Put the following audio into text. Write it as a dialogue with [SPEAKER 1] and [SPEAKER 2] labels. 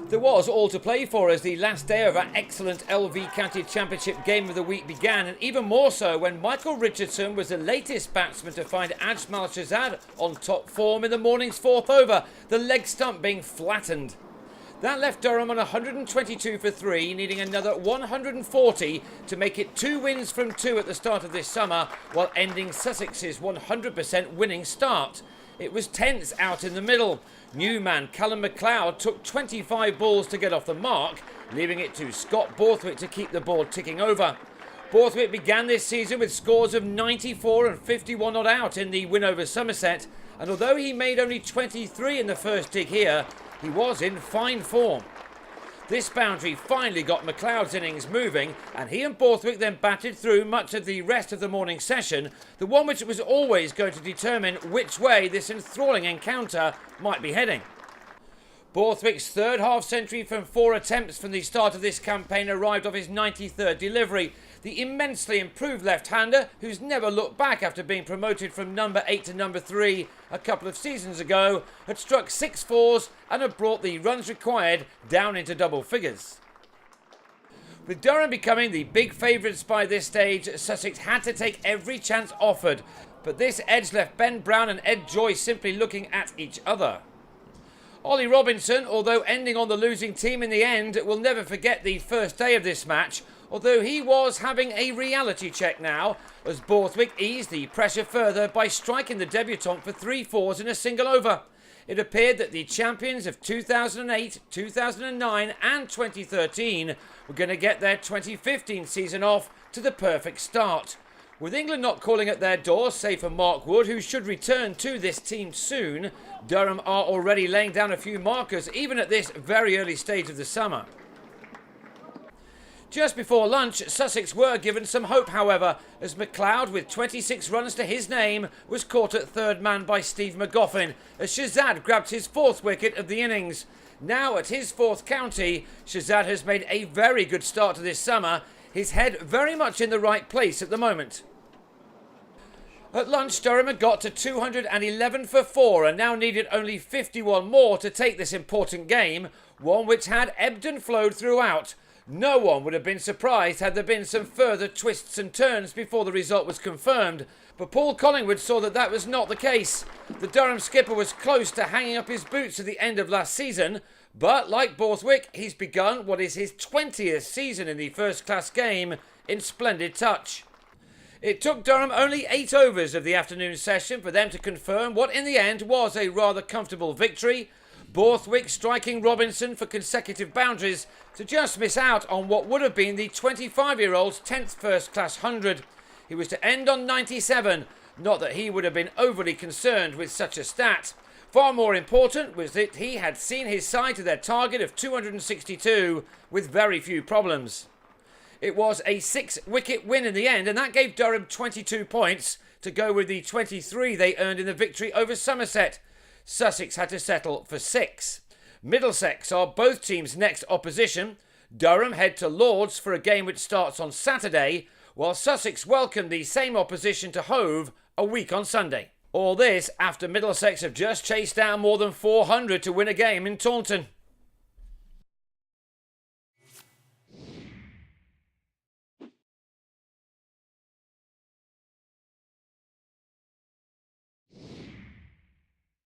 [SPEAKER 1] There was all to play for as the last day of our excellent LV County Championship Game of the Week began, and even more so when Michael Richardson was the latest batsman to find Ajmal Shahzad on top form in the morning's fourth over, the leg stump being flattened. That left Durham on 122 for 3, needing another 140 to make it 2 wins from 2 at the start of this summer, while ending Sussex's 100% winning start. It was tense out in the middle. New man Callum McLeod took 25 balls to get off the mark, leaving it to Scott Borthwick to keep the board ticking over. Borthwick began this season with scores of 94 and 51 not out in the win over Somerset, and although he made only 23 in the first dig here, he was in fine form. This boundary finally got McLeod's innings moving, and he and Borthwick then batted through much of the rest of the morning session, the one which was always going to determine which way this enthralling encounter might be heading. Borthwick's third half-century from 4 attempts from the start of this campaign arrived off his 93rd delivery. The immensely improved left-hander, who's never looked back after being promoted from number 8 to number 3 a couple of seasons ago, had struck 6 fours and had brought the runs required down into double figures. With Durham becoming the big favourites by this stage, Sussex had to take every chance offered, but this edge left Ben Brown and Ed Joyce simply looking at each other. Ollie Robinson, although ending on the losing team in the end, will never forget the first day of this match, although he was having a reality check now, as Borthwick eased the pressure further by striking the debutant for 3 fours in a single over. It appeared that the champions of 2008, 2009 and 2013 were going to get their 2015 season off to the perfect start. With England not calling at their door, save for Mark Wood, who should return to this team soon, Durham are already laying down a few markers even at this very early stage of the summer. Just before lunch, Sussex were given some hope, however, as McLeod, with 26 runs to his name, was caught at third man by Steve McGoffin, as Shahzad grabbed his 4th wicket of the innings. Now at his 4th county, Shahzad has made a very good start to this summer, his head very much in the right place at the moment. At lunch, Durham had got to 211 for 4 and now needed only 51 more to take this important game, one which had ebbed and flowed throughout. No one would have been surprised had there been some further twists and turns before the result was confirmed, but Paul Collingwood saw that that was not the case. The Durham skipper was close to hanging up his boots at the end of last season, but like Borthwick, he's begun what is his 20th season in the first-class game in splendid touch. It took Durham only 8 overs of the afternoon session for them to confirm what in the end was a rather comfortable victory, Borthwick striking Robinson for consecutive boundaries to just miss out on what would have been the 25-year-old's 10th first-class 100. He was to end on 97, not that he would have been overly concerned with such a stat. Far more important was that he had seen his side to their target of 262 with very few problems. It was a 6-wicket win in the end, and that gave Durham 22 points to go with the 23 they earned in the victory over Somerset. Sussex had to settle for 6. Middlesex are both teams' next opposition. Durham head to Lords for a game which starts on Saturday, while Sussex welcome the same opposition to Hove a week on Sunday. All this after Middlesex have just chased down more than 400 to win a game in Taunton.